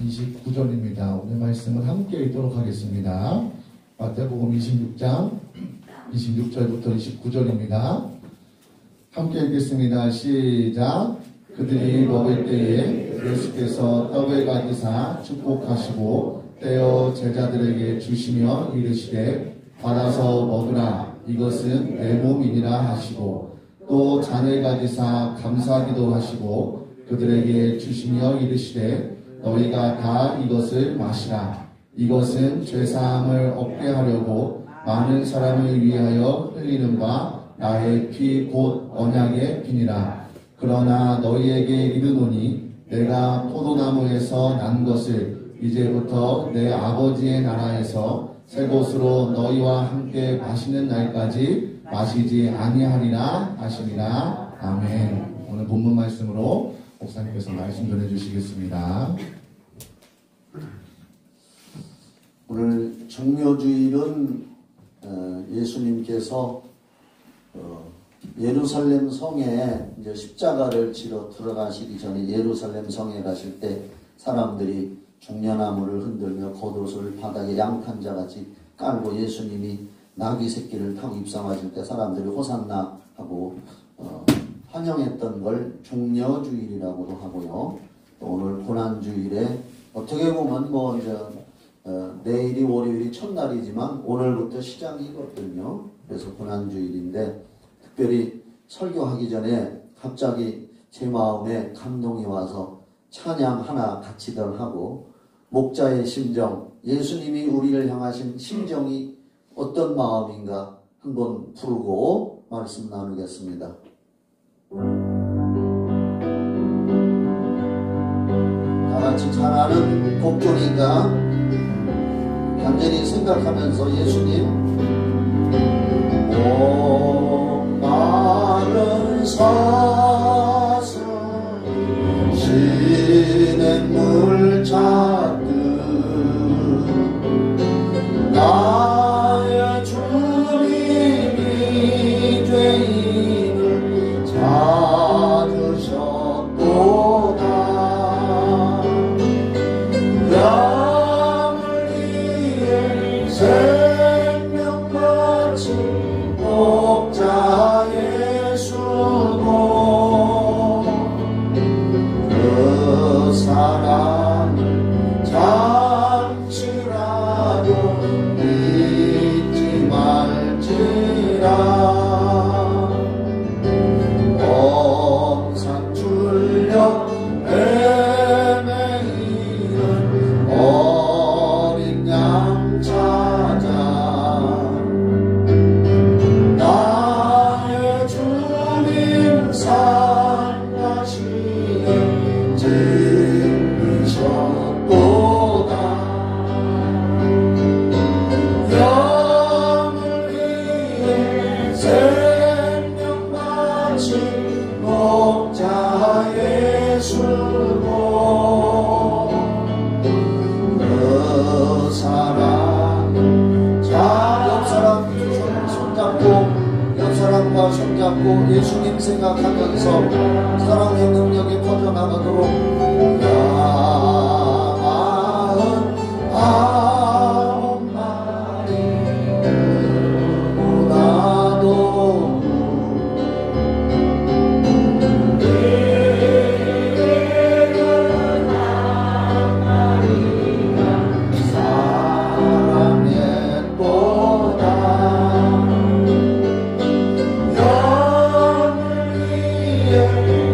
29절입니다. 오늘 말씀을 함께 읽도록 하겠습니다. 마태복음 26장 26절부터 29절입니다. 함께 읽겠습니다. 시작. 그들이 먹을 때에 예수께서 떡을 가지사 축복하시고 떼어 제자들에게 주시며 이르시되 받아서 먹으라, 이것은 내 몸이니라 하시고, 또 잔을 가지사 감사기도 하시고 그들에게 주시며 이르시되 너희가 다 이것을 마시라, 이것은 죄사함을 얻게 하려고 많은 사람을 위하여 흘리는 바 나의 피 곧 언약의 피니라. 그러나 너희에게 이르노니 내가 포도나무에서 난 것을 이제부터 내 아버지의 나라에서 새 것으로 너희와 함께 마시는 날까지 마시지 아니하리라 하시니라. 아멘. 오늘 본문 말씀으로 목사님께서 말씀 전해주시겠습니다. 오늘 정묘주일은 예수님께서 예루살렘 성에 이제 십자가를 지러 들어가시기 전에 예루살렘 성에 가실 때 사람들이 종려나무를 흔들며 겉옷을 바닥에 양탄자같이 깔고 예수님이 나귀 새끼를 타고 입성하실 때 사람들이 호산나 하고 환영했던 걸 종려주일이라고도 하고요. 또 오늘 고난주일에 어떻게 보면 내일이 월요일이 첫날이지만 오늘부터 시작이거든요. 그래서 고난주일인데 특별히 설교하기 전에 갑자기 제 마음에 감동이 와서 찬양 하나 같이 하고 목자의 심정, 예수님이 우리를 향하신 심정이 어떤 마음인가 한번 부르고 말씀 나누겠습니다. 다같이 잘 아는 곡조니까 간절히 생각하면서 예수님 목마른 사슴 시냇물 찾듯 나의 주님이 죄인을 찾으셨도다. 양을 위해 생명 바친 목자 예수고 그 사랑을 잠시라도 잊지 말지라. 엄산 출력 헤매이는 어린 양 찾아 나의 주님 살라시에 지으셨도다. 영을 위해 생명 바친 목자 예수고 그 사랑 자 옆사람 손잡고 옆사람과 손잡고 예수님 생각하면서 사랑의 능력이 퍼져나가도록 아홉 마리 보다도 사랑했보다 영을 위해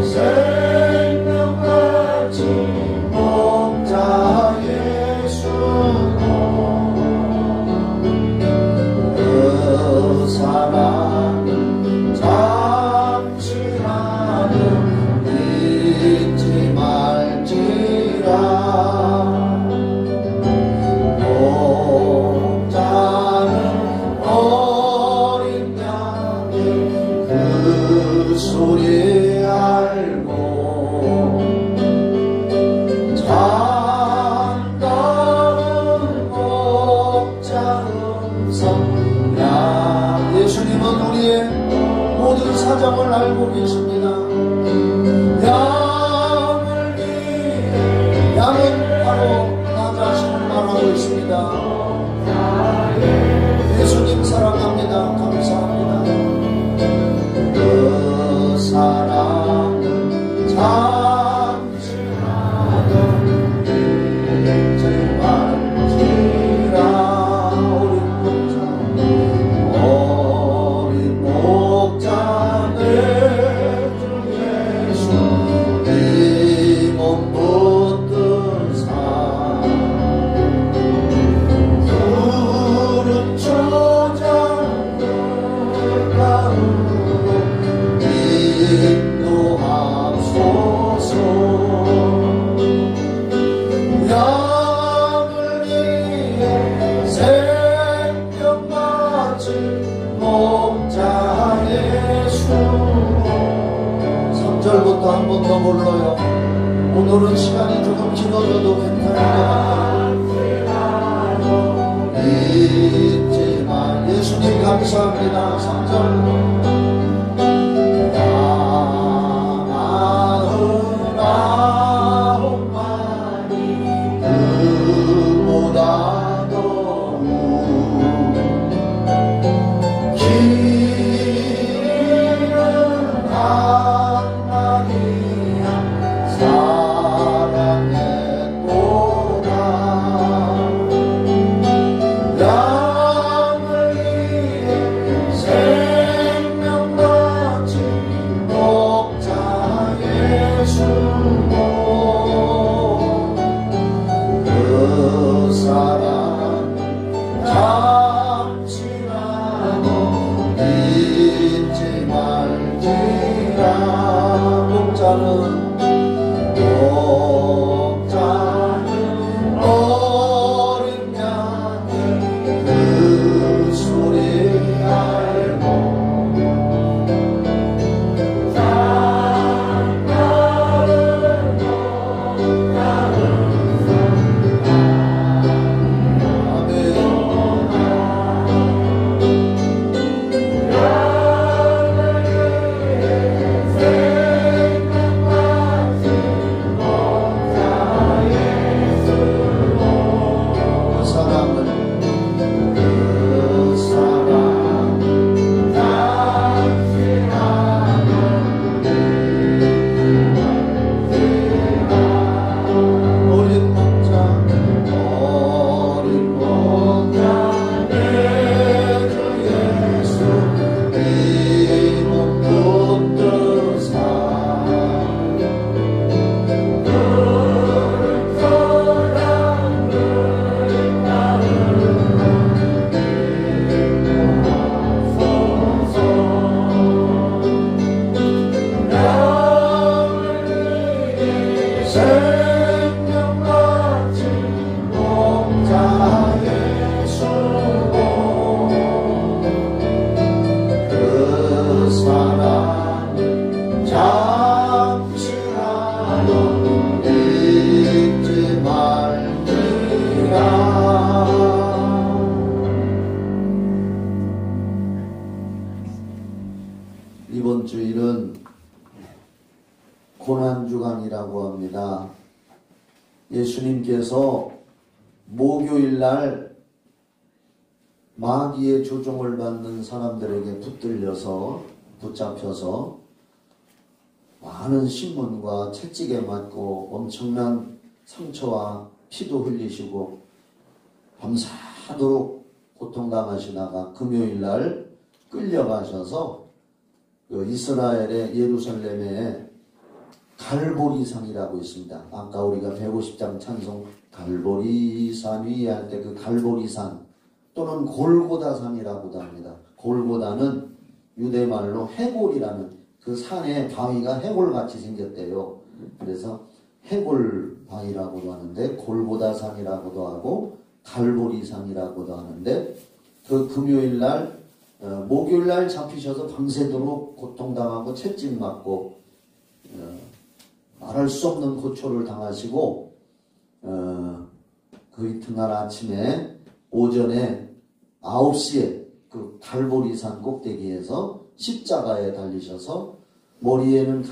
나 자신을 말하고 있습니다. 예수님 사랑합니다. 감사합니다. 그 사랑은 잠시라도 만지라. 어린 목자 내 주 예수 네 몸 붙든 사 푸른 초장 가운데 인도하소서. 양을 위해 생명 바친 목자 예수. 3절부터 한 번 더 불러요. 오늘은 시간이 조금 길어져도 괜찮습니다. 잊지 마. 예수님 감사합니다. 3절. 나흔아홉마리 그보다 더 길은 한마리야 사랑했도다. 양을 위해 생명 바친 목자 예수. 그 사랑 잠시라도 잊지 말지라. 목자는 어린 양의 그 소리 알고 생명 바친 목자 예수. 그 사랑 잠시라도 잊지 말지라. 이번 주일은 고난주간이라고 합니다. 예수님께서 목요일날 마귀의 조종을 받는 사람들에게 붙잡혀서 많은 신문과 채찍에 맞고 엄청난 상처와 피도 흘리시고 밤새도록 고통당하시다가 금요일날 끌려가셔서 이스라엘의 예루살렘에 갈보리산이라고 있습니다. 아까 우리가 150장 찬송 갈보리산 위에 할 때 그 갈보리산 또는 골고다산이라고도 합니다. 골고다는 유대말로 해골이라는 그 산에 바위가 해골같이 생겼대요. 그래서 해골바위라고도 하는데 골고다산이라고도 하고 갈보리산이라고도 하는데 그 금요일날 목요일날 잡히셔서 밤새도록 고통당하고 채찍 맞고 말할 수 없는 고초를 당하시고 그 이튿날 아침에 오전에 9시에 그 갈보리산 꼭대기에서 십자가에 달리셔서 머리에는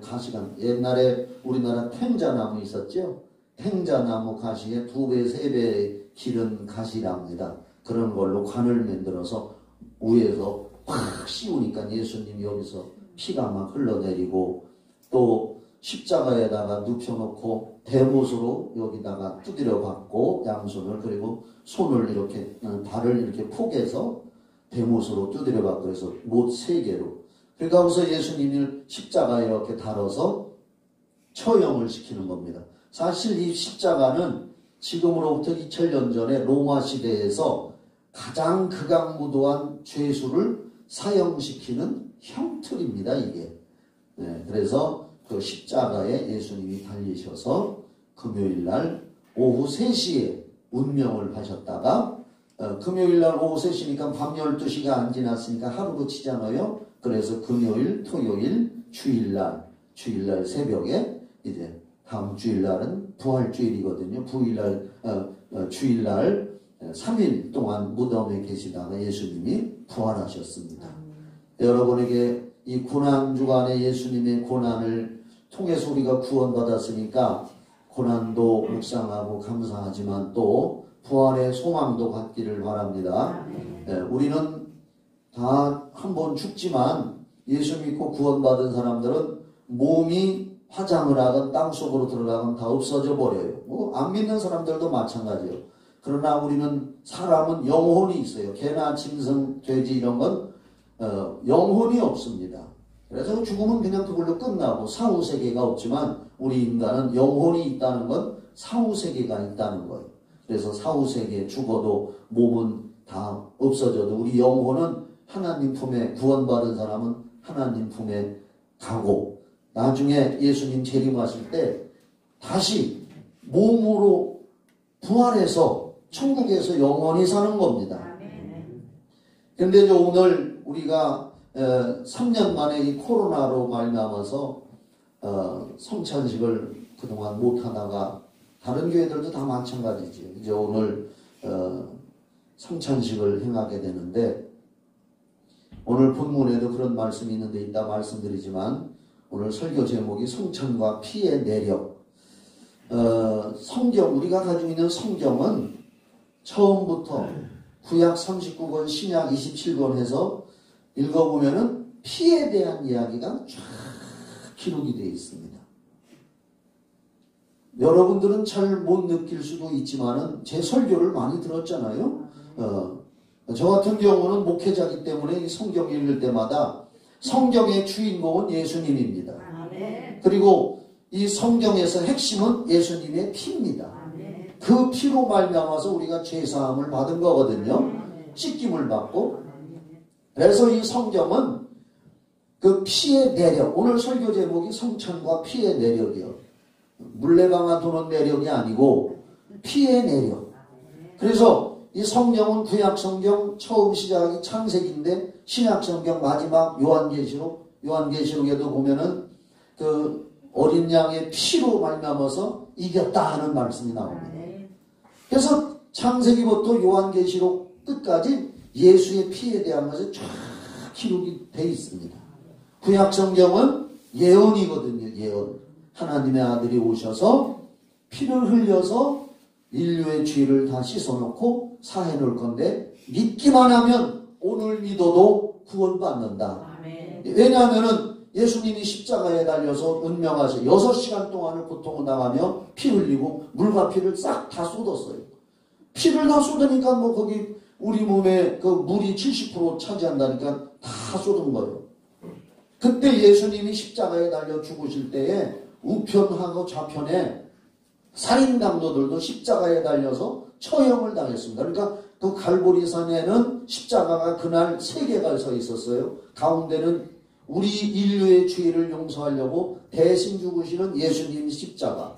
가시관 옛날에 우리나라 탱자나무 있었죠. 탱자나무 가시에 2배, 3배 기른 가시랍니다. 그런 걸로 관을 만들어서 위에서 확 씌우니까 예수님이 여기서 피가 막 흘러내리고, 또 십자가에다가 눕혀놓고 대못으로 여기다가 두드려 받고 양손을, 그리고 손을 이렇게 발을 이렇게 포개서 대못으로 두드려 받고, 그래서 못 3개로, 그러니까 거기서 예수님을 십자가에 이렇게 달아서 처형을 시키는 겁니다. 사실 이 십자가는 지금으로부터 2000년 전에 로마 시대에서 가장 극악무도한 죄수를 사형시키는 형틀입니다, 이게. 네, 그래서 그 십자가에 예수님이 달리셔서 금요일날 오후 3시에 운명을 하셨다가, 금요일날 오후 3시니까 밤 12시가 안 지났으니까 하루도 치잖아요. 그래서 금요일, 토요일, 주일날 새벽에, 이제 다음 주일날은 부활주일이거든요. 주일날 3일 동안 무덤에 계시다가 예수님이 부활하셨습니다. 여러분에게 이 고난주간에 예수님의 고난을 통해서 우리가 구원받았으니까 고난도 묵상하고 감사하지만 또 부활의 소망도 갖기를 바랍니다. 우리는 다 한 번 죽지만 예수 믿고 구원받은 사람들은 몸이 화장을 하건 땅속으로 들어가건 다 없어져 버려요. 안 믿는 사람들도 마찬가지예요. 그러나 우리는, 사람은 영혼이 있어요. 개나 짐승, 돼지 이런 건 영혼이 없습니다. 그래서 죽으면 그냥 그걸로 끝나고 사후세계가 없지만, 우리 인간은 영혼이 있다는 건 사후세계가 있다는 거예요. 그래서 사후세계에 죽어도 몸은 다 없어져도 우리 영혼은 하나님 품에, 구원받은 사람은 하나님 품에 가고, 나중에 예수님 재림하실 때 다시 몸으로 부활해서 천국에서 영원히 사는 겁니다. 그런데 오늘 우리가 3년 만에 이 코로나로 말미암아서 성찬식을 그동안 못하다가, 다른 교회들도 다 마찬가지죠. 이제 오늘 성찬식을 행하게 되는데, 오늘 본문에도 그런 말씀이 있는데 이따 말씀드리지만, 오늘 설교 제목이 성찬과 피의 내력. 성경, 우리가 가지고 있는 성경은 처음부터 구약 39권, 신약 27권 해서 읽어보면은 피에 대한 이야기가 쫙 기록이 되어 있습니다. 여러분들은 잘 못 느낄 수도 있지만은 제 설교를 많이 들었잖아요. 저 같은 경우는 목회자이기 때문에 이 성경 읽을 때마다 성경의 주인공은 예수님입니다. 그리고 이 성경에서 핵심은 예수님의 피입니다. 그 피로 말미암아서 우리가 죄사함을 받은 거거든요. 씻김을 받고. 그래서 이 성경은 그 피의 내력, 오늘 설교 제목이 성찬과 피의 내력이요. 물레방아 도는 내력이 아니고 피의 내력. 그래서 이 성경은 구약성경 처음 시작이 창세기인데, 신약성경 마지막 요한계시록에도 보면은 그 어린 양의 피로 말미암아서 이겼다 하는 말씀이 나옵니다. 그래서 창세기부터 요한계시록 끝까지 예수의 피에 대한 것이 쫙 기록이 되어 있습니다. 구약성경은 예언이거든요. 예언. 하나님의 아들이 오셔서 피를 흘려서 인류의 죄를 다 씻어놓고 사해놓을 건데, 믿기만 하면 오늘 믿어도 구원받는다. 왜냐하면은 예수님이 십자가에 달려서 운명하셔 6시간 동안을 고통을 당하며 피 흘리고 물과 피를 싹 다 쏟았어요. 피를 다 쏟으니까 뭐 거기 우리 몸에 그 물이 70% 차지한다니까 다 쏟은 거예요. 그때 예수님이 십자가에 달려 죽으실 때에 우편하고 좌편에 살인 강도들도 십자가에 달려서 처형을 당했습니다. 그러니까 그 갈보리산에는 십자가가 그날 3개가 서 있었어요. 가운데는 우리 인류의 죄를 용서하려고 대신 죽으시는 예수님 십자가.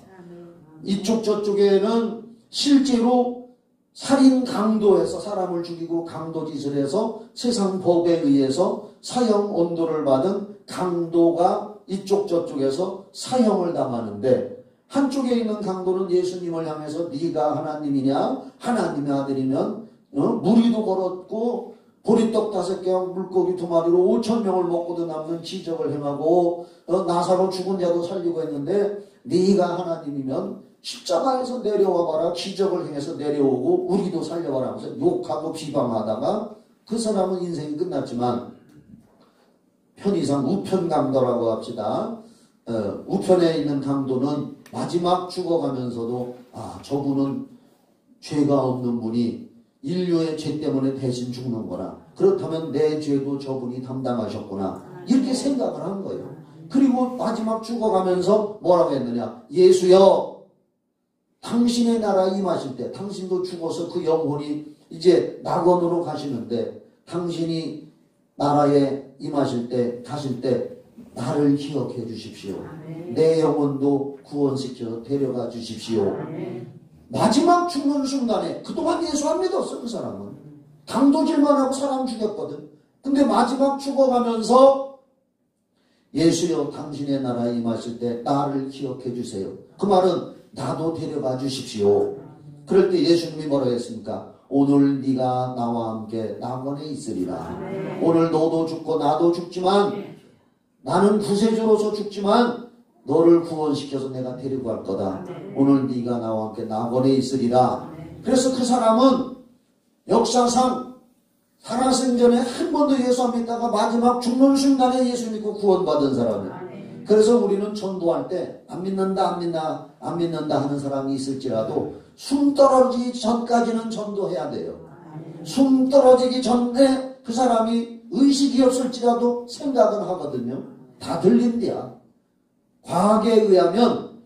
이쪽 저쪽에는 실제로 살인 강도해서 사람을 죽이고 강도짓을 해서 세상 법에 의해서 사형 언도를 받은 강도가 이쪽 저쪽에서 사형을 당하는데, 한쪽에 있는 강도는 예수님을 향해서 네가 하나님이냐, 하나님의 아들이면 무리도 걸었고 보리떡 5개와 물고기 2마리로 5,000명을 먹고도 남는 기적을 행하고 나사로 죽은 자도 살리고 했는데, 네가 하나님이면 십자가에서 내려와봐라, 기적을 행해서 내려오고 우리도 살려봐라 하면서 욕하고 비방하다가 그 사람은 인생이 끝났지만, 편의상 우편 강도라고 합시다. 우편에 있는 강도는 마지막 죽어가면서도 저분은 죄가 없는 분이 인류의 죄 때문에 대신 죽는구나, 그렇다면 내 죄도 저분이 담당하셨구나, 이렇게 생각을 한 거예요. 그리고 마지막 죽어가면서 뭐라고 했느냐, 예수여, 당신의 나라 임하실 때, 당신도 죽어서 그 영혼이 이제 낙원으로 가시는데, 당신이 나라에 임하실 때, 가실 때 나를 기억해 주십시오. 내 영혼도 구원시켜 데려가 주십시오. 마지막 죽는 순간에, 그동안 예수 안 믿었어. 그 사람은 강도질만 하고 사람 죽였거든. 근데 마지막 죽어가면서 예수여, 당신의 나라에 임하실 때 나를 기억해 주세요. 그 말은 나도 데려가 주십시오. 그럴 때 예수님이 뭐라고 했습니까? 오늘 네가 나와 함께 낙원에 있으리라. 오늘 너도 죽고 나도 죽지만, 나는 구세주로서 죽지만 너를 구원시켜서 내가 데리고 갈 거다. 오늘 네가 나와 함께 낙원에 있으리라. 그래서 그 사람은 역사상 살아생전에 한 번도 예수 안 믿다가 마지막 죽는 순간에 예수 믿고 구원받은 사람이에요. 그래서 우리는 전도할 때 안 믿는다 하는 사람이 있을지라도 숨 떨어지기 전까지는 전도해야 돼요. 숨 떨어지기 전에 그 사람이 의식이 없을지라도 생각은 하거든요. 다 들린대야. 과학에 의하면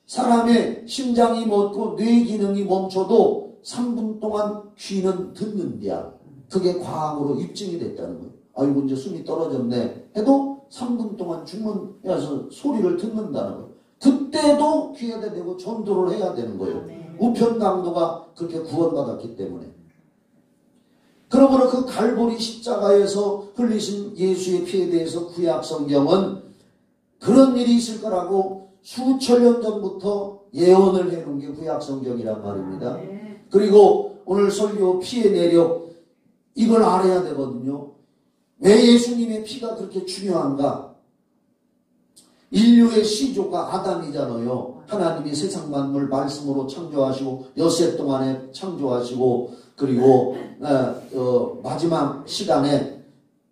사람의 심장이 멎고 뇌 기능이 멈춰도 3분 동안 귀는 듣는대야. 그게 과학으로 입증이 됐다는 거예요. 아이고 이제 숨이 떨어졌네 해도 3분 동안 주문해서 소리를 듣는다는 거예요. 그때도 귀에다 대고 전도를 해야 되는 거예요. 우편 강도가 그렇게 구원받았기 때문에. 그러므로 그 갈보리 십자가에서 흘리신 예수의 피에 대해서 구약 성경은 그런 일이 있을 거라고 수천 년 전부터 예언을 해놓은 게 구약 성경이란 말입니다. 그리고 오늘 설교 피의 내력, 이걸 알아야 되거든요. 왜 예수님의 피가 그렇게 중요한가? 인류의 시조가 아담이잖아요. 하나님이 세상 만물 말씀으로 창조하시고 엿새 동안에 창조하시고, 그리고 마지막 시간에,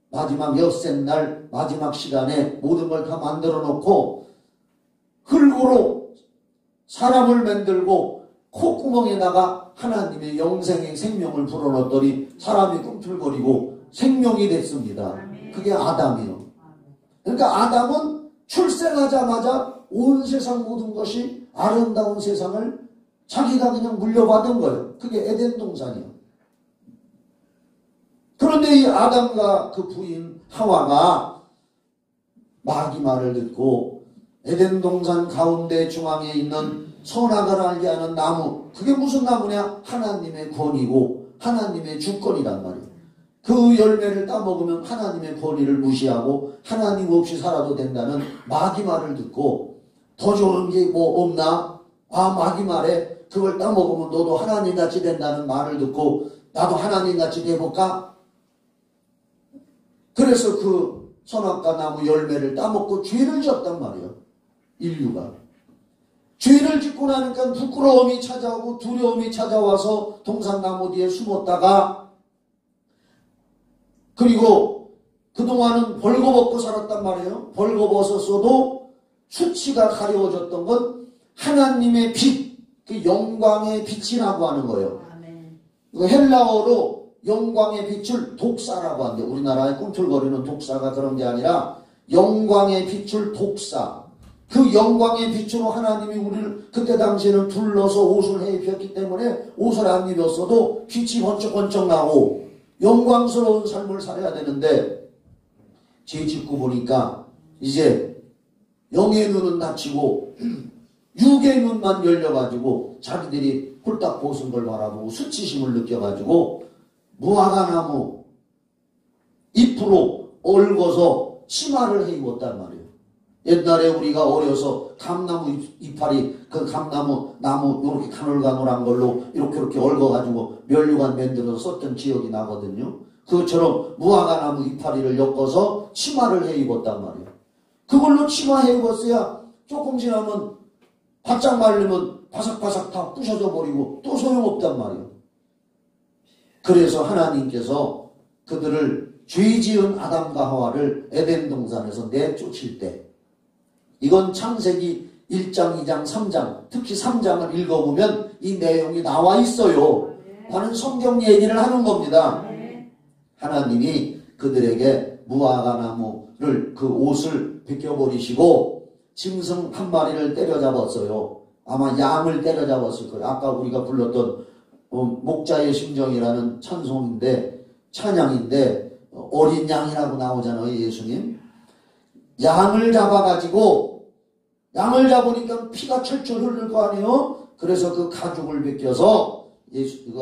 마지막 엿새 날 마지막 시간에 모든 걸 다 만들어 놓고 흙으로 사람을 만들고 콧구멍에다가 하나님의 영생의 생명을 불어넣었더니 사람이 꿈틀거리고 생명이 됐습니다. 그게 아담이요. 그러니까 아담은 출생하자마자 온 세상 모든 것이 아름다운 세상을 자기가 그냥 물려받은 거예요. 그게 에덴 동산이요. 그런데 이 아담과 그 부인 하와가 마귀 말을 듣고 에덴 동산 가운데 중앙에 있는 선악을 알게 하는 나무, 그게 무슨 나무냐? 하나님의 권위고 하나님의 주권이란 말이에요. 그 열매를 따먹으면 하나님의 권위를 무시하고 하나님 없이 살아도 된다는 마귀 말을 듣고, 더 좋은 게 뭐 없나? 마귀 말에 그걸 따먹으면 너도 하나님같이 된다는 말을 듣고 나도 하나님같이 돼볼까? 그래서 그 선악과 나무 열매를 따먹고 죄를 지었단 말이에요. 인류가. 죄를 짓고 나니까 부끄러움이 찾아오고 두려움이 찾아와서 동산나무 뒤에 숨었다가, 그리고 그동안은 벌거벗고 살았단 말이에요. 벌거벗었어도 수치가 가려워졌던 건 하나님의 빛, 그 영광의 빛이라고 하는 거예요. 그 헬라어로 영광의 빛을 독사라고 하는데, 우리나라에 꿈틀거리는 독사가 그런 게 아니라 영광의 빛을 독사. 그 영광의 빛으로 하나님이 우리를 그때 당시에는 둘러서 옷을 해 입혔기 때문에 옷을 안 입었어도 빛이 번쩍번쩍 나고 영광스러운 삶을 살아야 되는데, 죄 짓고 보니까 이제 영의 눈은 닫히고 육의 눈만 열려가지고 자기들이 홀딱 벗은 걸 바라보고 수치심을 느껴가지고 무화과나무 잎으로 얽어서 치마를 해 입었단 말이에요. 옛날에 우리가 어려서 감나무 이파리, 그 감나무 나무 이렇게 가물가물한 걸로 이렇게 얽어가지고 면류관 만들어서 썼던 기억이 나거든요. 그것처럼 무화과나무 이파리를 엮어서 치마를 해 입었단 말이에요. 그걸로 치마 해 입었어야 조금 지나면 바짝 말리면 바삭바삭 다 부셔져 버리고 또 소용없단 말이에요. 그래서 하나님께서 그들을 죄 지은 아담과 하와를 에덴 동산에서 내쫓을 때, 이건 창세기 1장, 2장, 3장, 특히 3장을 읽어보면 이 내용이 나와 있어요. 나는 성경 얘기를 하는 겁니다. 하나님이 그들에게 무화과 나무를 그 옷을 벗겨버리시고 짐승 한 마리를 때려잡았어요. 아마 양을 때려잡았을 거예요. 아까 우리가 불렀던 목자의 심정이라는 찬양인데 어린 양이라고 나오잖아요. 예수님. 양을 잡으니까 피가 철철 흐를 거 아니에요. 그래서 그 가죽을 벗겨서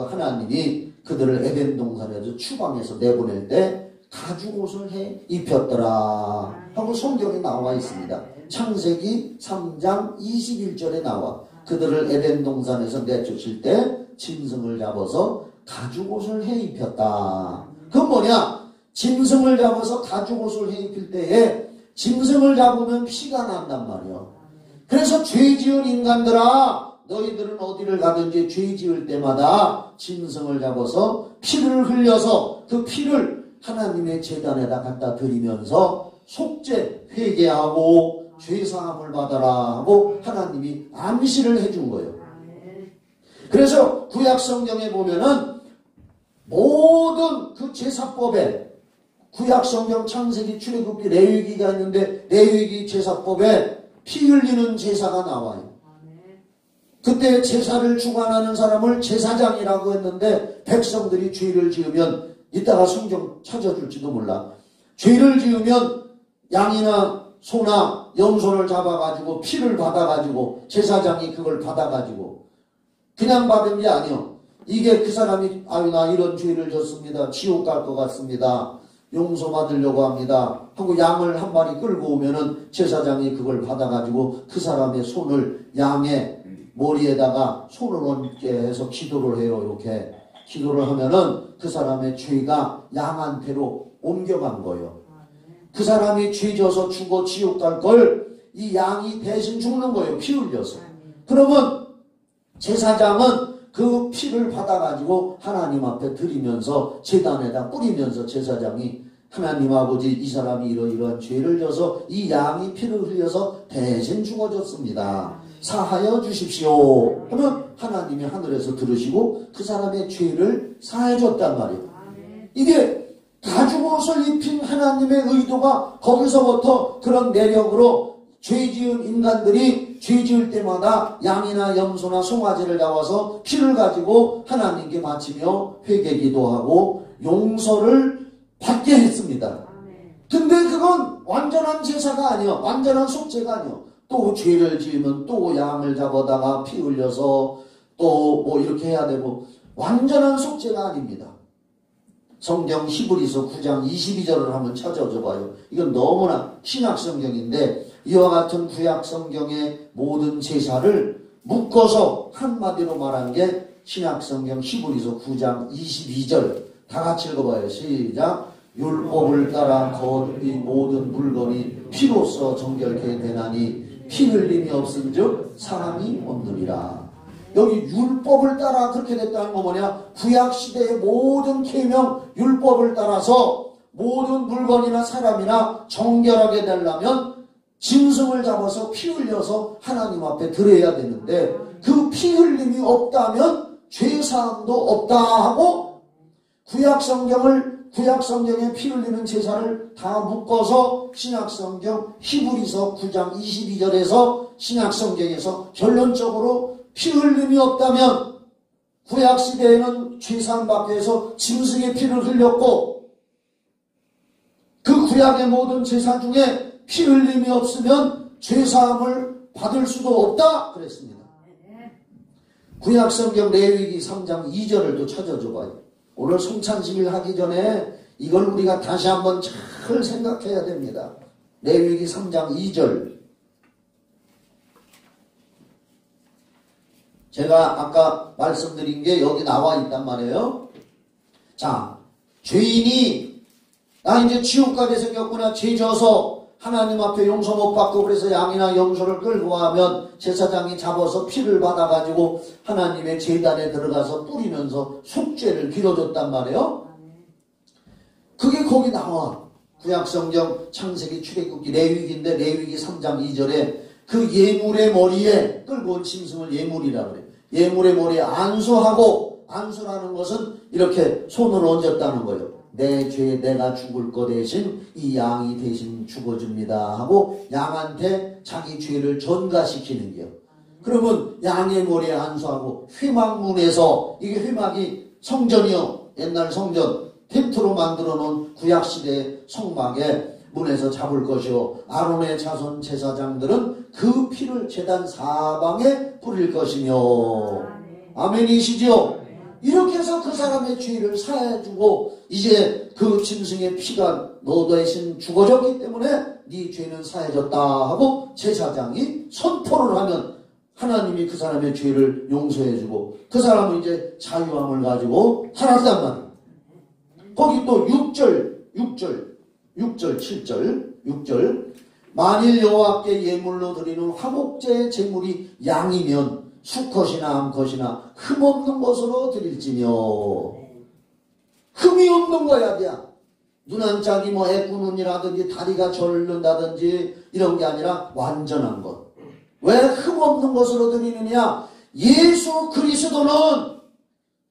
하나님이 그들을 에덴 동산에서 추방해서 내보낼 때 가죽옷을 해 입혔더라 하고 성경에 나와 있습니다. 창세기 3장 21절에 나와 그들을 에덴 동산에서 내쫓을 때 짐승을 잡아서 가죽옷을 해 입혔다. 그건 뭐냐? 짐승을 잡아서 가죽옷을 해 입힐 때에 짐승을 잡으면 피가 난단 말이에요. 그래서 죄 지은 인간들아, 너희들은 어디를 가든지 죄 지을 때마다 짐승을 잡아서 피를 흘려서 그 피를 하나님의 제단에다 갖다 드리면서 속죄 회개하고 죄사함을 받아라 하고 하나님이 암시를 해준 거예요. 그래서 구약 성경에 보면은 모든 그 제사법에, 구약 성경 창세기 출애굽기 레위기가 있는데 레위기 제사법에 피 흘리는 제사가 나와요. 그때 제사를 주관하는 사람을 제사장이라고 했는데 백성들이 죄를 지으면, 이따가 성경 찾아줄지도 몰라, 죄를 지으면 양이나 소나 염소를 잡아가지고 피를 받아가지고 제사장이 그걸 받아가지고 그냥 받은 게 아니요. 이게 그 사람이 나 이런 죄를 졌습니다. 지옥 갈 것 같습니다. 용서 받으려고 합니다. 하고 양을 한 마리 끌고 오면은 제사장이 그걸 받아가지고 그 사람의 손을 양의 머리에다가 손을 얹게 해서 기도를 해요. 이렇게 기도를 하면은 그 사람의 죄가 양한테로 옮겨간 거예요. 그 사람이 죄 져서 죽어 지옥 갈 걸 이 양이 대신 죽는 거예요. 피 흘려서. 그러면 제사장은 그 피를 받아가지고 하나님 앞에 드리면서 제단에다 뿌리면서 제사장이 하나님 아버지, 이 사람이 이러이러한 죄를 져서 이 양이 피를 흘려서 대신 죽어졌습니다. 사하여 주십시오 하면 하나님이 하늘에서 들으시고 그 사람의 죄를 사해줬단 말이에요. 이게 가죽옷을 입힌 하나님의 의도가 거기서부터 그런 내력으로 죄 지은 인간들이 죄 지을 때마다 양이나 염소나 송아지를 잡아서 피를 가지고 하나님께 바치며 회개 기도하고 용서를 받게 했습니다. 근데 그건 완전한 제사가 아니요. 완전한 속죄가 아니요. 또 죄를 지으면 또 양을 잡아다가 피 흘려서 또 뭐 이렇게 해야 되고, 완전한 속죄가 아닙니다. 성경 히브리서 9장 22절을 한번 찾아줘 봐요. 이건 너무나 신약 성경인데 이와 같은 구약 성경의 모든 제사를 묶어서 한마디로 말한 게 신약 성경 히브리서 9장 22절. 다 같이 읽어봐요. 시작. 율법을 따라 거듭이 모든 물건이 피로써 정결케 되나니 피 흘림이 없은즉 사람이 없느니라. 여기 율법을 따라 그렇게 됐다는 거 뭐냐? 구약시대의 모든 계명 율법을 따라서 모든 물건이나 사람이나 정결하게 되려면 짐승을 잡아서 피 흘려서 하나님 앞에 드려야 되는데 그 피 흘림이 없다면 죄사함도 없다 하고 구약성경에 피 흘리는 제사를 다 묶어서 신약성경 히브리서 9장 22절에서 신약성경에서 결론적으로 피 흘림이 없다면 구약시대에는 죄사함 받기 위해서 짐승의 피를 흘렸고 그 구약의 모든 제사 중에 피 흘림이 없으면 죄사함을 받을 수도 없다 그랬습니다. 구약성경 레위기 3장 2절을 또 찾아줘 봐요. 오늘 성찬식을 하기 전에 이걸 우리가 다시 한번 잘 생각해야 됩니다. 레위기 3장 2절. 제가 아까 말씀드린 게 여기 나와 있단 말이에요. 자, 죄인이 나 이제 지옥 가게 생겼구나, 죄 져서 하나님 앞에 용서 못 받고 그래서 양이나 염소를 끌고 가면 제사장이 잡아서 피를 받아가지고 하나님의 제단에 들어가서 뿌리면서 속죄를 빌어줬단 말이에요. 그게 거기 나와. 구약성경 창세기 출애굽기 레위기인데 레위기 3장 2절에 그 예물의 머리에 끌고 온 짐승을 예물이라 그래요. 예물의 머리에 안수하고, 안수라는 것은 이렇게 손을 얹었다는 거예요. 내 죄 내가 죽을 거 대신 이 양이 대신 죽어줍니다 하고 양한테 자기 죄를 전가시키는 게요. 그러면 양의 머리에 안수하고 회막문에서, 이게 회막이 성전이요, 옛날 성전 텐트로 만들어 놓은 구약시대의 성막에 문에서 잡을 것이요, 아론의 자손 제사장들은 그 피를 제단 사방에 뿌릴 것이며. 아멘이시죠? 이렇게 해서 그 사람의 죄를 사해주고, 이제 그 짐승의 피가 너 대신 죽어졌기 때문에 네 죄는 사해졌다 하고 제사장이 선포를 하면 하나님이 그 사람의 죄를 용서해주고 그 사람은 이제 자유함을 가지고 살았단 말이에요. 거기 또 6절 7절 만일 여호와께 예물로 드리는 화목제의 제물이 양이면 수컷이나 암컷이나 흠없는 것으로 드릴지며. 흠이 없는 거야 돼야. 눈 한 짝이 뭐 애꾸눈이라든지 다리가 절른다든지 이런 게 아니라 완전한 것. 왜 흠없는 것으로 드리느냐? 예수 그리스도는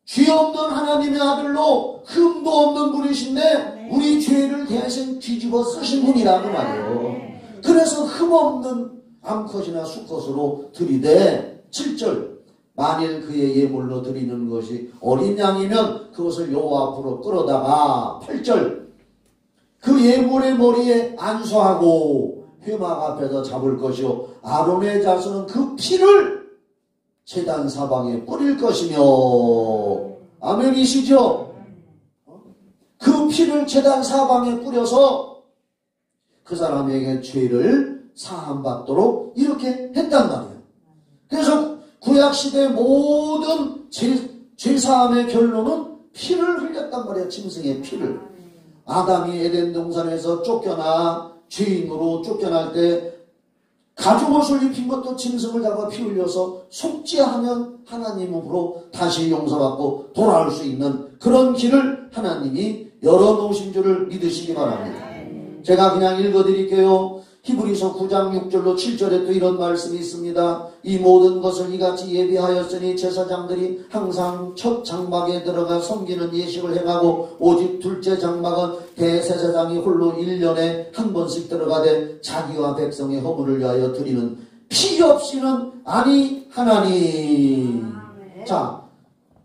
죄 없는 하나님의 아들로 흠도 없는 분이신데 우리 죄를 대신 뒤집어 쓰신 분이라는 말이에요. 그래서 흠없는 암컷이나 수컷으로 드리되, 7절 만일 그의 예물로 드리는 것이 어린 양이면 그것을 여호와 앞으로 끌어다가, 8절 그 예물의 머리에 안수하고 회막 앞에서 잡을 것이요 아론의 자손은 그 피를 제단 사방에 뿌릴 것이며. 아멘이시죠? 그 피를 제단 사방에 뿌려서 그 사람에게 죄를 사함받도록 이렇게 했단 말이에요. 그래서 구약시대 모든 죄사함의 결론은 피를 흘렸단 말이에요. 짐승의 피를. 아담이 에덴 동산에서 쫓겨나 죄인으로 쫓겨날 때 가죽 옷을 입힌 것도 짐승을 잡아 피 흘려서 속죄하면 하나님으로 다시 용서받고 돌아올 수 있는 그런 길을 하나님이 열어놓으신 줄을 믿으시기 바랍니다. 제가 그냥 읽어드릴게요. 히브리서 9장 6절로 7절에 또 이런 말씀이 있습니다. 이 모든 것을 이같이 예비하였으니 제사장들이 항상 첫 장막에 들어가 섬기는 예식을 행하고 오직 둘째 장막은 대제사장이 홀로 1년에 한 번씩 들어가되 자기와 백성의 허물을 위하여 드리는 피 없이는 아니하나니. 자,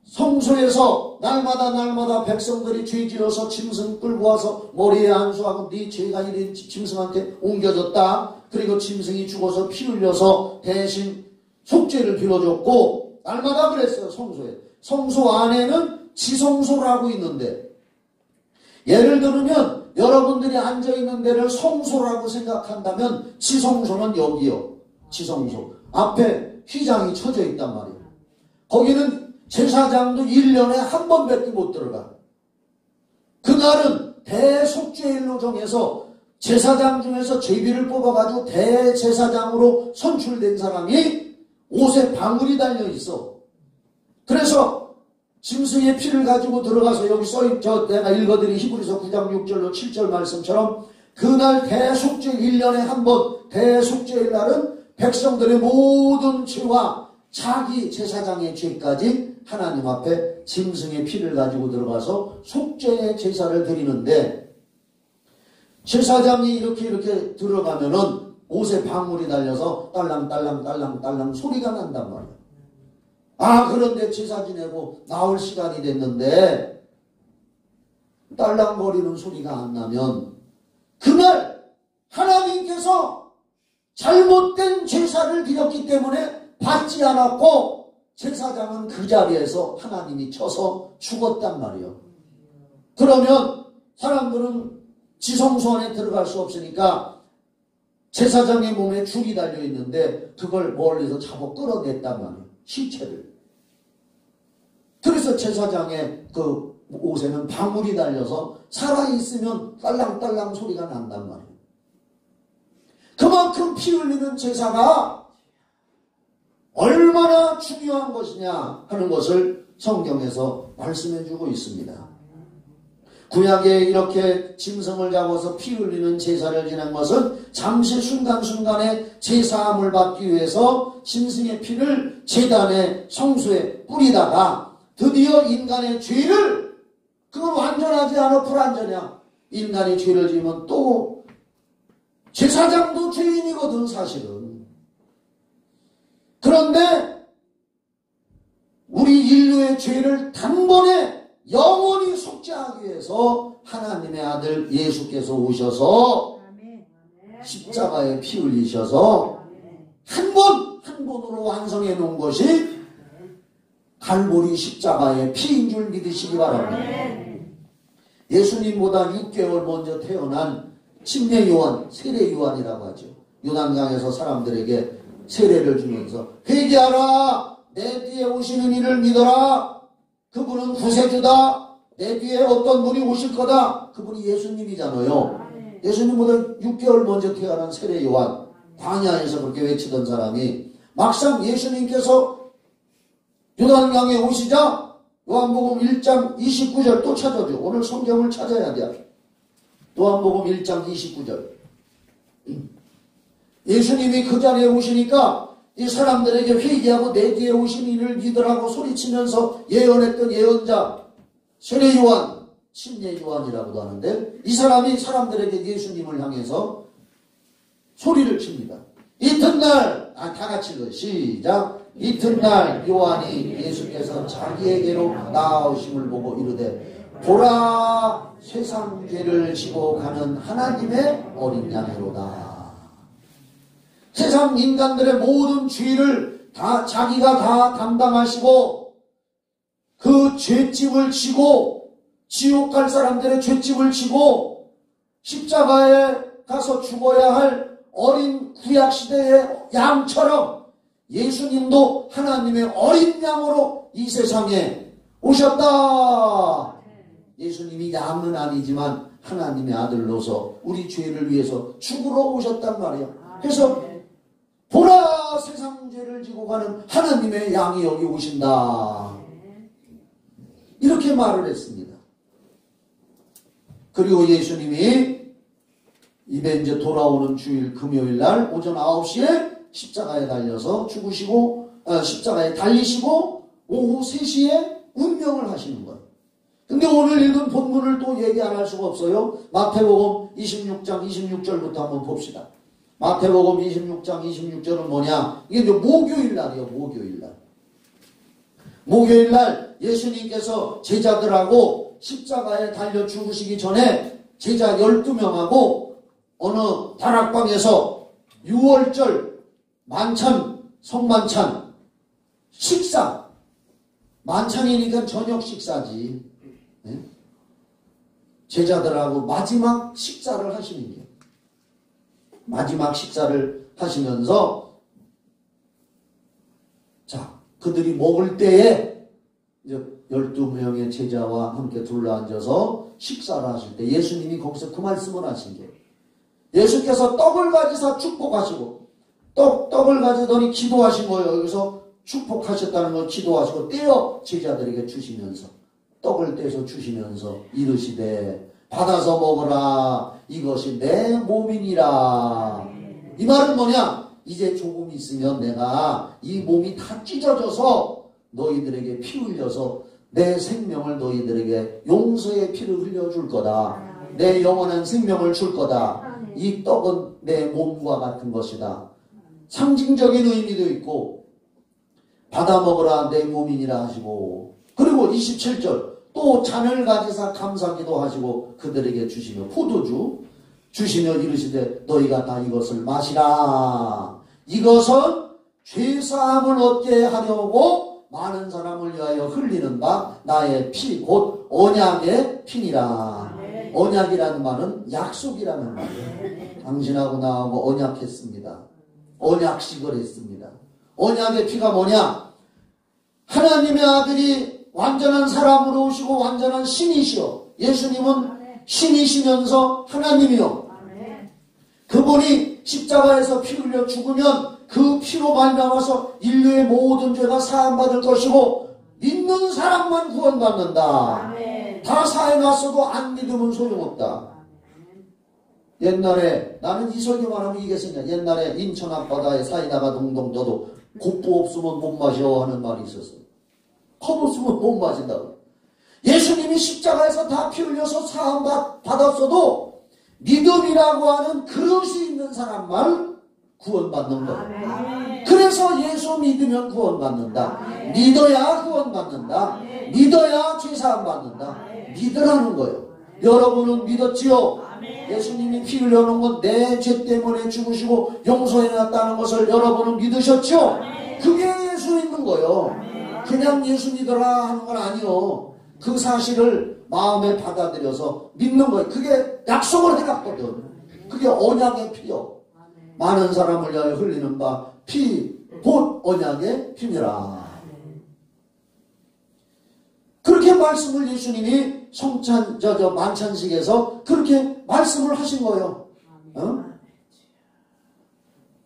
성소에서 날마다 백성들이 죄지어서 짐승 끌고 와서 머리에 안수하고 네 죄가 이런 짐승한테 옮겨졌다. 그리고 짐승이 죽어서 피 흘려서 대신 속죄를 빌어줬고, 날마다 그랬어요. 성소에. 성소 안에는 지성소라고 있는데, 예를 들면 여러분들이 앉아있는 데를 성소라고 생각한다면 지성소는 여기요. 지성소 앞에 휘장이 쳐져 있단 말이에요. 거기는 제사장도 1년에 한 번밖에 못 들어가. 그날은 대속죄일로 정해서 제사장 중에서 제비를 뽑아가지고 대제사장으로 선출된 사람이 옷에 방울이 달려있어. 그래서 짐승의 피를 가지고 들어가서 여기 써있죠. 내가 읽어드린 히브리서 9장 6절로 7절 말씀처럼 그날 대속죄일 1년에 한 번 대속죄일 날은 백성들의 모든 죄와 자기 제사장의 죄까지 하나님 앞에 짐승의 피를 가지고 들어가서 속죄의 제사를 드리는데, 제사장이 이렇게 들어가면은 옷에 방울이 달려서 딸랑딸랑 소리가 난단 말이야. 아, 그런데 제사 지내고 나올 시간이 됐는데 딸랑거리는 소리가 안 나면 그날 하나님께서 잘못된 제사를 드렸기 때문에 받지 않았고 제사장은 그 자리에서 하나님이 쳐서 죽었단 말이에요. 그러면 사람들은 지성소 안에 들어갈 수 없으니까 제사장의 몸에 줄이 달려있는데 그걸 멀리서 잡아 끌어냈단 말이에요. 시체를. 그래서 제사장의 그 옷에는 방울이 달려서 살아있으면 딸랑딸랑 소리가 난단 말이에요. 그만큼 피 흘리는 제사가 얼마나 중요한 것이냐 하는 것을 성경에서 말씀해 주고 있습니다. 구약에 이렇게 짐승을 잡아서 피 흘리는 제사를 지낸 것은 잠시 순간순간의 제사함을 받기 위해서 짐승의 피를 제단의 성소에 뿌리다가 드디어 인간의 죄를, 그건 완전하지 않아 불완전이야. 인간이 죄를 지으면 또 제사장도 죄인이거든 사실은. 그런데 우리 인류의 죄를 단번에 영원히 속죄하기 위해서 하나님의 아들 예수께서 오셔서 십자가에 피 흘리셔서 한 번으로 완성해 놓은 것이 갈보리 십자가의 피인 줄 믿으시기 바랍니다. 예수님보다 6개월 먼저 태어난 침례 요한, 세례 요한이라고 하죠. 요단강에서 사람들에게 세례를 주면서 회개하라, 내 뒤에 오시는 이를 믿어라, 그분은 구세주다, 내 뒤에 어떤 분이 오실 거다. 그분이 예수님이잖아요. 예수님보다 6개월 먼저 태어난 세례 요한, 광야에서 그렇게 외치던 사람이 막상 예수님께서 요단강에 오시자 요한복음 1장 29절 또 찾아줘. 오늘 성경을 찾아야 돼. 요한복음 1장 29절. 예수님이 그 자리에 오시니까 이 사람들에게 회개하고 내 뒤에 오신 이를 믿으라고 소리치면서 예언했던 예언자 세례 요한, 침례 요한이라고도 하는데, 이 사람이 사람들에게 예수님을 향해서 소리를 칩니다. 이튿날, 다 같이 읽어요. 시작. 이튿날 요한이 예수께서 자기에게로 나아오심을 보고 이르되, 보라, 세상 죄를 지고 가는 하나님의 어린 양이로다. 세상 인간들의 모든 죄를 다 자기가 다 담당하시고 그 죄집을 지고 지옥 갈 사람들의 죄집을 지고 십자가에 가서 죽어야 할 어린 구약시대의 양처럼 예수님도 하나님의 어린 양으로 이 세상에 오셨다. 예수님이 양은 아니지만 하나님의 아들로서 우리 죄를 위해서 죽으러 오셨단 말이야. 그래서 보라, 세상 죄를 지고 가는 하나님의 양이 여기 오신다. 이렇게 말을 했습니다. 그리고 예수님이 이제 돌아오는 주일 금요일 날 오전 9시에 십자가에 달려서 죽으시고 십자가에 달리시고 오후 3시에 운명을 하시는 거예요. 근데 오늘 읽은 본문을 또 얘기 안 할 수가 없어요. 마태복음 26장 26절부터 한번 봅시다. 마태복음 26장 26절은 뭐냐? 이게 이제 목요일 날이에요. 목요일 날. 목요일 날 예수님께서 제자들하고 십자가에 달려 죽으시기 전에 제자 12명하고 어느 다락방에서 6월절 만찬, 성만찬 식사, 만찬이니까 저녁 식사지. 네? 제자들하고 마지막 식사를 하시는 거예요. 마지막 식사를 하시면서 자, 그들이 먹을 때에 이제 12명의 제자와 함께 둘러앉아서 식사를 하실 때 예수님이 거기서 그 말씀을 하신 거예요. 예수께서 떡을 가지사 축복하시고 떡을 가지더니 기도하신 거예요. 여기서 축복하셨다는 걸 기도하시고 떼어 제자들에게 주시면서 떡을 떼서 주시면서 이르시되 받아서 먹으라, 이것이 내 몸이니라. 이 말은 뭐냐? 이제 조금 있으면 내가 이 몸이 다 찢어져서 너희들에게 피 흘려서 내 생명을 너희들에게 용서의 피를 흘려줄 거다. 내 영원한 생명을 줄 거다. 이 떡은 내 몸과 같은 것이다. 상징적인 의미도 있고 받아 먹으라 내 몸이니라 하시고, 그리고 27절 또 잔을 가지사 감사기도 하시고 그들에게 주시며 포도주 주시며 이르시되 너희가 다 이것을 마시라. 이것은 죄사함을 얻게 하려고 많은 사람을 위하여 흘리는 바 나의 피 곧 언약의 피니라. 언약이라는 말은 약속이라는 말이에요. 당신하고 나하고 언약했습니다. 언약식을 했습니다. 언약의 피가 뭐냐? 하나님의 아들이 완전한 사람으로 오시고 완전한 신이시오. 예수님은 신이시면서 하나님이요. 그분이 십자가에서 피 흘려 죽으면 그 피로 말미암아서 인류의 모든 죄가 사함받을 것이고 믿는 사람만 구원받는다. 다 사해놨어도 안 믿으면 소용없다. 옛날에 나는 이 설교만 하면 이게 생각. 옛날에 인천 앞바다에 사이다가 동동 떠도 곱보 없으면 못 마셔 하는 말이 있었어. 컵 없으면 못 마신다고. 예수님이 십자가에서 다 피 흘려서 사함 받았어도 믿음이라고 하는 그릇이 있는 사람만 구원받는 거예요. 그래서 예수 믿으면 구원받는다. 믿어야 구원받는다. 믿어야 죄사함 받는다. 믿으라는 거예요. 여러분은 믿었지요? 예수님이 피 흘려놓은 건 내 죄 때문에 죽으시고 용서해놨다는 것을 여러분은 믿으셨죠? 그게 예수 믿는 거예요. 그냥 예수 믿어라 하는 건 아니요. 그 사실을 마음에 받아들여서 믿는 거예요. 그게 약속을 해놨거든. 그게 언약의 피요. 많은 사람을 위하여 흘리는 바 피, 곧 언약의 피니라. 그렇게 말씀을 예수님이 만찬식에서 그렇게 말씀을 하신 거예요.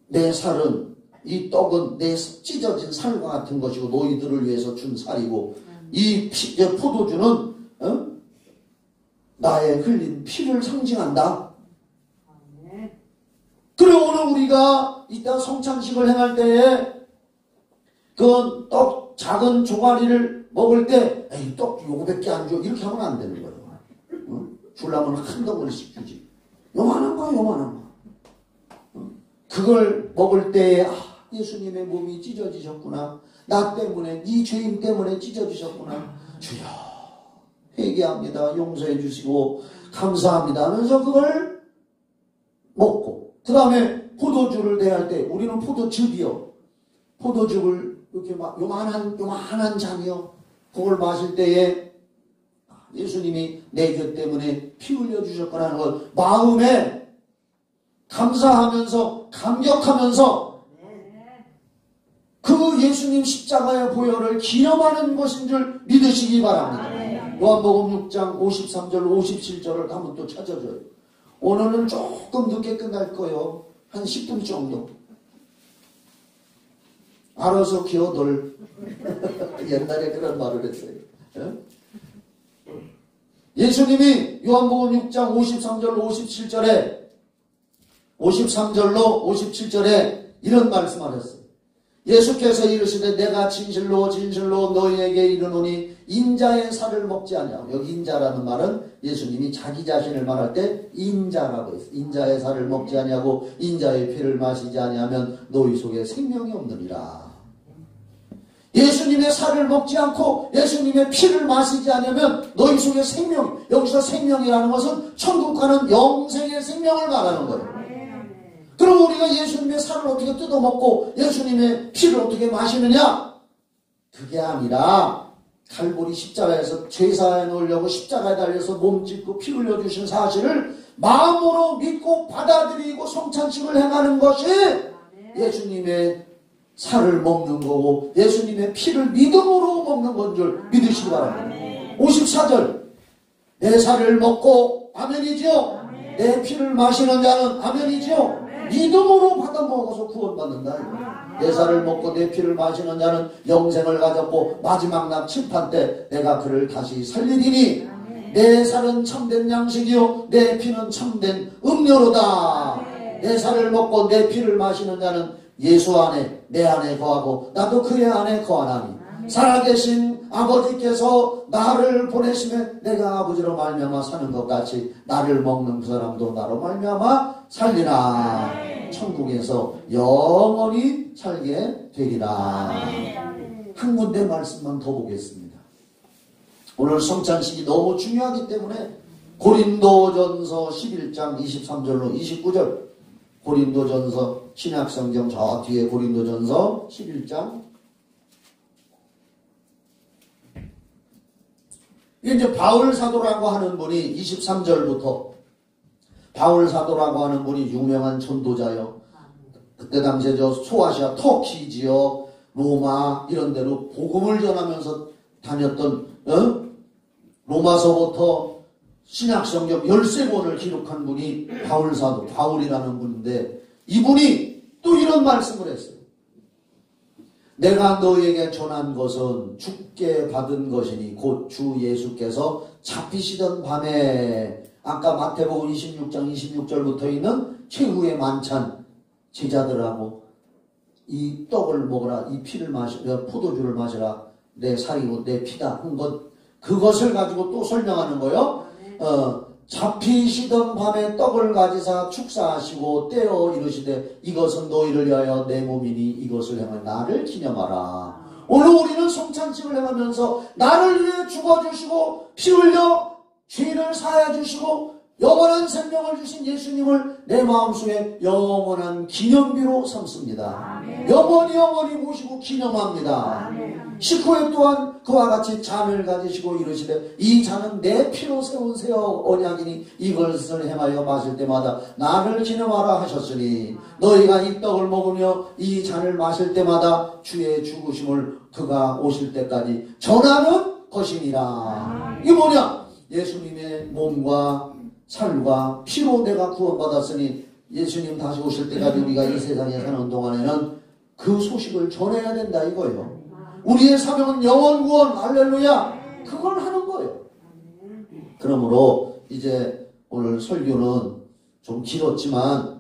내 살은, 이 떡은 내 찢어진 살과 같은 것이고 너희들을 위해서 준 살이고 이 포도주는 나의 흘린 피를 상징한다. 그리고 오늘 우리가 이따 성찬식을 행할 때에 그 떡 작은 조가리를 먹을 때 에이 떡 요거밖에 안 줘 이렇게 하면 안 되는 거예요. 주려면 한 덩어리씩 주지. 요만한 거 요만한 거. 그걸 먹을 때에 예수님의 몸이 찢어지셨구나. 나 때문에 네 죄인 때문에 찢어지셨구나. 주여 회개합니다. 용서해 주시고 감사합니다 하면서 그걸 먹고 그 다음에 포도주를 대할 때 우리는 포도즙이요. 포도즙을 이렇게 막 요만한 잔이요. 그걸 마실 때에 예수님이 내 죄 때문에 피 흘려 주셨구나 하는 걸 마음에 감사하면서 감격하면서 그 예수님 십자가의 보혈을 기념하는 것인 줄 믿으시기 바랍니다. 요한복음 6장 53절 57절을 한번 또 찾아줘요. 오늘은 조금 늦게 끝날 거예요. 한 10분 정도. 알아서 기어들. 옛날에 그런 말을 했어요. 예수님이 요한복음 6장 53절 53절로 57절에 이런 말씀을 했어요. 예수께서 이르시되 내가 진실로 진실로 너희에게 이르노니 인자의 살을 먹지 아니하고 여기 인자라는 말은 예수님이 자기 자신을 말할 때 인자라고 했어요. 인자의 살을 먹지 아니하고 인자의 피를 마시지 아니하면 너희 속에 생명이 없느니라. 예수님의 살을 먹지 않고 예수님의 피를 마시지 않으면 너희 속에 생명, 여기서 생명이라는 것은 천국 가는 영생의 생명을 말하는 거예요. 그럼 우리가 예수님의 살을 어떻게 뜯어먹고 예수님의 피를 어떻게 마시느냐? 그게 아니라 갈보리 십자가에서 죄사해 놓으려고 십자가에 달려서 몸 찢고 피 흘려주신 사실을 마음으로 믿고 받아들이고 성찬식을 행하는 것이 예수님의 살을 먹는 거고 예수님의 피를 믿음으로 먹는 건 줄 믿으시기 바랍니다. 54절 내 살을 먹고 아멘이죠. 내 피를 마시는 자는 아멘이죠. 믿음으로 받아 먹어서 구원받는다. 내 살을 먹고 내 피를 마시는 자는 영생을 가졌고 마지막 날 심판 때 내가 그를 다시 살리리니 내 살은 참된 양식이요 내 피는 참된 음료로다. 내 살을 먹고 내 피를 마시는 자는 예수 안에 내 안에 거하고 나도 그의 안에 거하나니 살아계신 아버지께서 나를 보내시면 내가 아버지로 말미암아 사는 것 같이 나를 먹는 그 사람도 나로 말미암아 살리라. 천국에서 영원히 살게 되리라. 한 군데 말씀만 더 보겠습니다. 오늘 성찬식이 너무 중요하기 때문에 고린도전서 11장 23절로 29절 고린도전서 신약성경 저 뒤에 고린도전서 11장 이제 바울 사도라고 하는 분이 23절부터 바울 사도라고 하는 분이 유명한 전도자요. 그때 당시에 저 소아시아 터키지요 로마 이런 데로 복음을 전하면서 다녔던 로마서부터 신약성경 13권을 기록한 분이 바울 사도 바울이라는 분인데 이분이 또 이런 말씀을 했어요. 내가 너에게 전한 것은 주께 받은 것이니 곧 주 예수께서 잡히시던 밤에 아까 마태복음 26장 26절부터 있는 최후의 만찬 제자들하고 이 떡을 먹으라 이 피를 마시라 포도주를 마시라 내 살이고 내 피다 한 것 그것을 가지고 또 설명하는 거예요. 잡히시던 밤에 떡을 가지사 축사하시고 떼어 이르시되 이것은 너희를 위하여 내 몸이니 이것을 행하여 나를 기념하라. 오늘 우리는 성찬식을 행하면서 나를 위해 죽어주시고 피 흘려 죄를 사하여 주시고 영원한 생명을 주신 예수님을 내 마음속에 영원한 기념비로 삼습니다. 영원히 모시고 기념합니다. 19회 또한 그와 같이 잔을 가지시고 이르시되 이 잔은 내 피로 세운 새 언약이니 이것을 행하여 마실 때마다 나를 기념하라 하셨으니 너희가 이 떡을 먹으며 이 잔을 마실 때마다 주의 죽으심을 그가 오실 때까지 전하는 것이니라. 이게 뭐냐? 예수님의 몸과 살과 피로 내가 구원받았으니 예수님 다시 오실 때까지 우리가 이 세상에 사는 동안에는 그 소식을 전해야 된다 이거예요. 우리의 사명은 영원 구원, 할렐루야. 그걸 하는 거예요. 그러므로 이제 오늘 설교는 좀 길었지만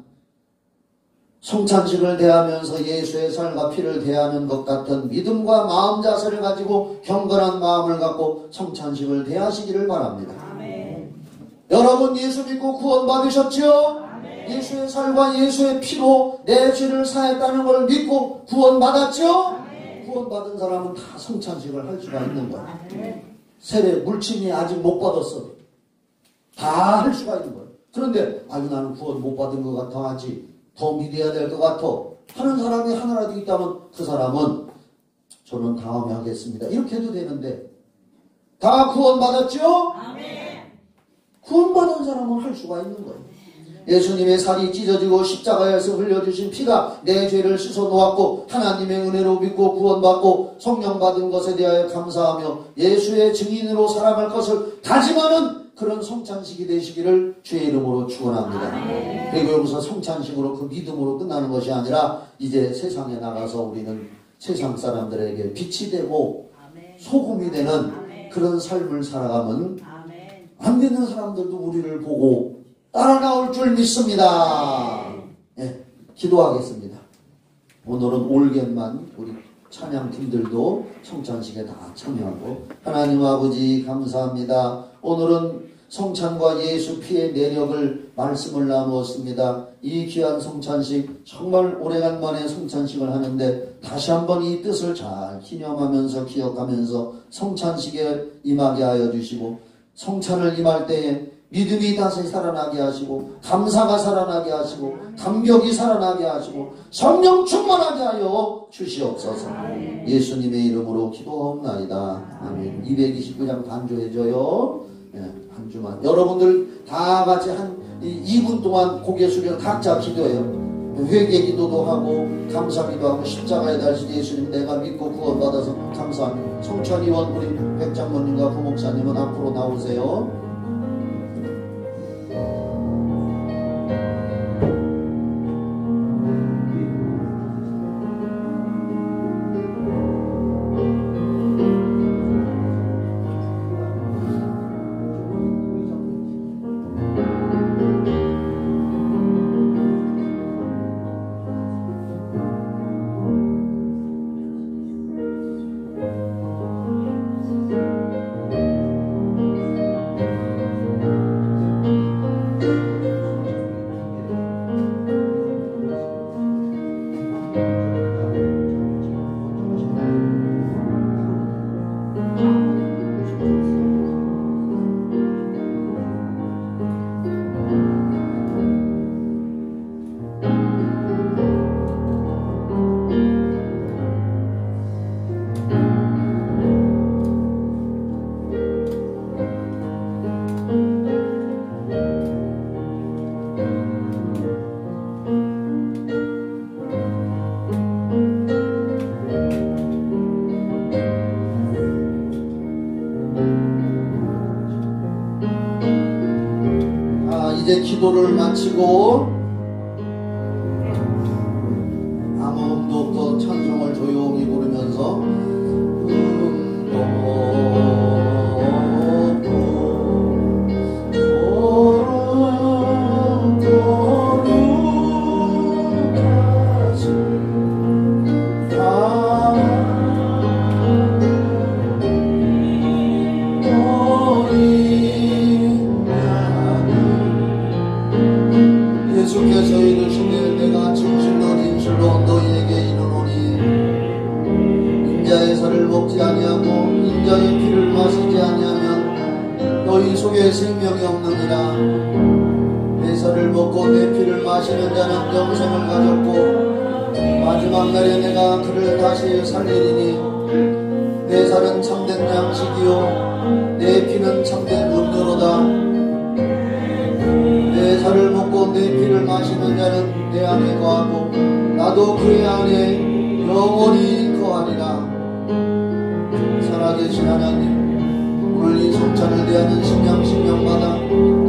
성찬식을 대하면서 예수의 살과 피를 대하는 것 같은 믿음과 마음 자세를 가지고 경건한 마음을 갖고 성찬식을 대하시기를 바랍니다. 아멘. 여러분 예수 믿고 구원 받으셨죠? 예수의 살과 예수의 피로 내 죄를 사했다는 걸 믿고 구원 받았죠? 구원 받은 사람은 다 성찬식을 할 수가 있는 거예요. 세례 물침이 아직 못 받았어. 다 할 수가 있는 거예요. 그런데 아유 나는 구원 못 받은 것 같아 하지 더 믿어야 될 것 같아 하는 사람이 하나라도 있다면 그 사람은 저는 다음에 하겠습니다 이렇게 해도 되는데 다 구원 받았죠? 구원 받은 사람은 할 수가 있는 거예요. 예수님의 살이 찢어지고 십자가에서 흘려주신 피가 내 죄를 씻어 놓았고 하나님의 은혜로 믿고 구원받고 성령 받은 것에 대하여 감사하며 예수의 증인으로 살아갈 것을 다짐하는 그런 성찬식이 되시기를 주의 이름으로 축원합니다. 그리고 여기서 성찬식으로 그 믿음으로 끝나는 것이 아니라 이제 세상에 나가서 우리는 세상 사람들에게 빛이 되고 소금이 되는 그런 삶을 살아가면 안 믿는 사람들도 우리를 보고 따라 나올 줄 믿습니다. 네, 기도하겠습니다. 오늘은 올겐만 우리 찬양팀들도 성찬식에 다 참여하고 하나님 아버지 감사합니다. 오늘은 성찬과 예수 피의 내력을 말씀을 나누었습니다. 이 귀한 성찬식 정말 오래간만에 성찬식을 하는데 다시 한번 이 뜻을 잘 기념하면서 기억하면서 성찬식에 임하게 하여 주시고 성찬을 임할 때에 믿음이 다시 살아나게 하시고 감사가 살아나게 하시고 감격이 살아나게 하시고 성령 충만하게 하여 주시옵소서. 예수님의 이름으로 기도하옵나이다. 아멘. 229장 반주해줘요. 네, 한 주만 여러분들 다 같이 한 2분 동안 고개 숙여 각자 기도해요. 회개 기도도 하고 감사기도 하고 십자가에 달리신 예수님 내가 믿고 구원받아서 감사합니다. 성찬이원 우리 백장모님과 부목사님은 앞으로 나오세요. 이제 기도를 마치고 마시지 아니하면 너희 속에 생명이 없느니라. 내 살을 먹고 내 피를 마시는 자는 영생을 가졌고 마지막 날에 내가 그를 다시 살리리니 내 살은 참된 양식이요 내 피는 참된 음료로다. 내 살을 먹고 내 피를 마시는 자는 내 안에 거하고 나도 그의 안에 영원히 거하리라. 살아계신 하나님, 오늘 이 성찬을 대하는 신령마다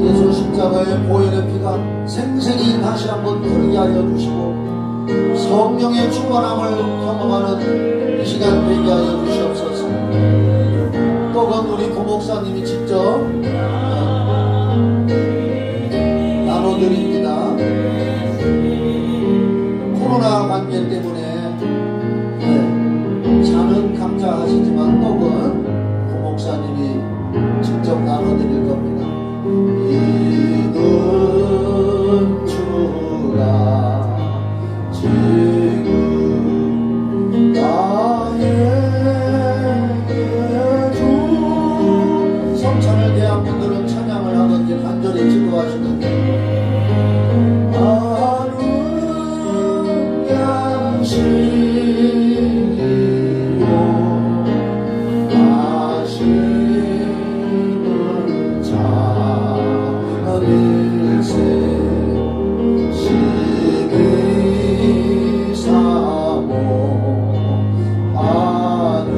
예수 십자가의 보혈의 피가 생생히 다시 한번 흐르게 하여 주시고 성령의 충만함을 경험하는 이 시간 되게 하여 주시옵소서. 또한 우리 고목사님이 직접 나눠드립니다. 코로나 관계 때문에 차는 각자 하시지만 떡은 고목사님이 직접 나눠드릴 겁니다. 이는 주가 지금 나에게 주. 성찬을 대한 분들은 찬양을 하든지 간절히 기도하시든지 아는 양식이요 아시는 자일세 시기 사모 아는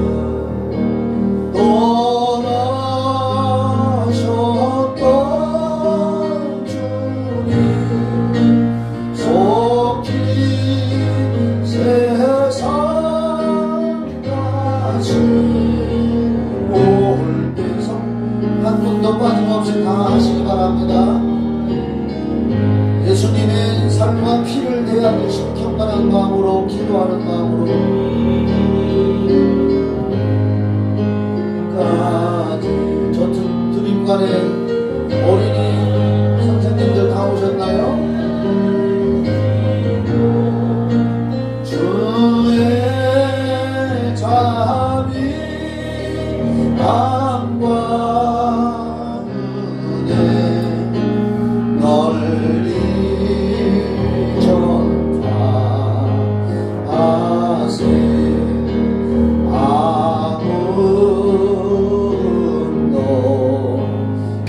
떠나셨던 주님 속히 세상까지 올 때서 한 분도 빠짐없이 다 하시기 바랍니다. 예수님의 삶과 피를 대하듯이 경건한 마음으로 기도하는 마음으로 까지. 저 드림관에 어린이 선생님들 다 오셨나요? 주의 자비 안과 은혜 널리 전파하세. 아무도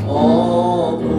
없고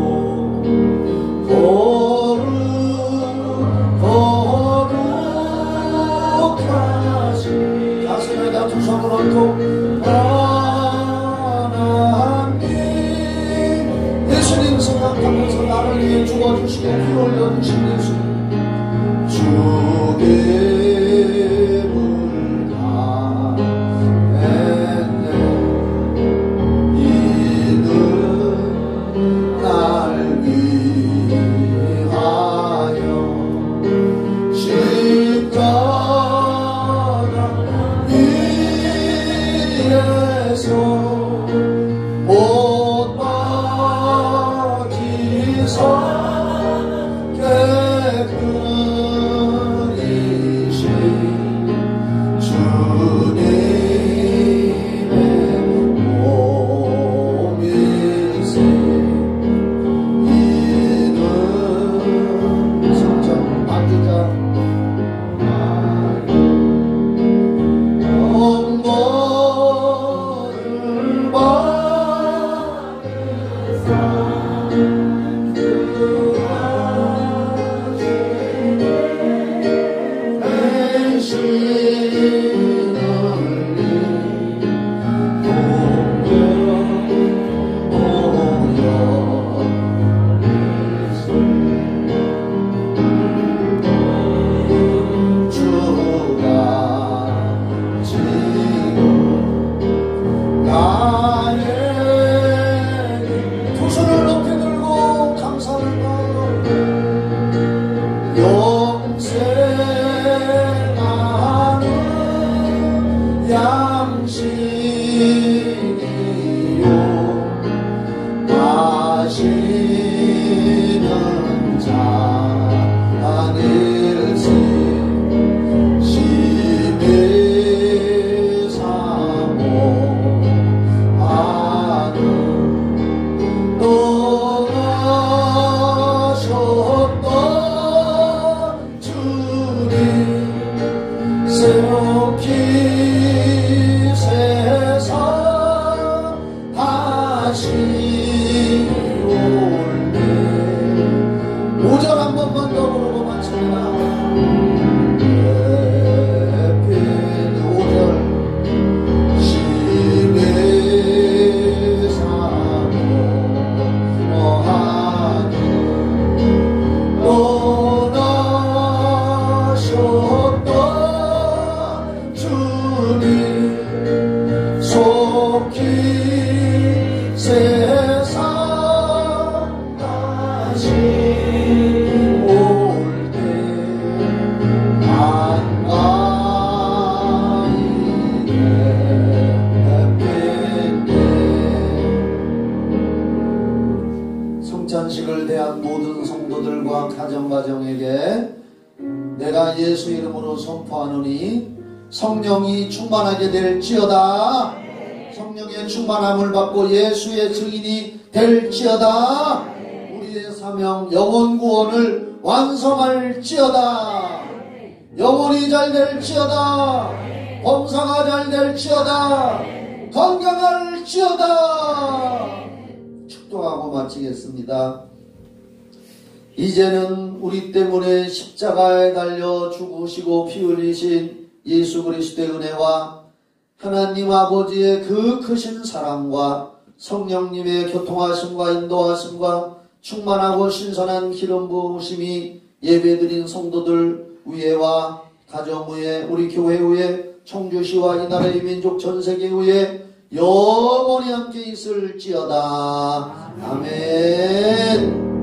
다시 올때 5절 한 번만 더 부르고 마칩니다. 성찬식을 대한 모든 성도들과 가정가정에게 내가 예수 이름으로 선포하노니 성령이 충만하게 될지어다. 성령의 충만함을 받고 예수의 증인이 될지어다. 우리의 사명 영혼 구원을 완성할지어다. 영혼이 잘 될지어다. 범사가 잘 될지어다. 건강할지어다. 축도하고 마치겠습니다. 이제는 우리 때문에 십자가에 달려 죽으시고 피 흘리신 예수 그리스도의 은혜와 하나님 아버지의 그 크신 사랑과 성령님의 교통하심과 인도하심과 충만하고 신선한 기름 부으심이 예배드린 성도들 위에와 가정 위에 우리 교회 위에 청주시와 이 나라의 민족 전세계 위에 영원히 함께 있을지어다. 아멘.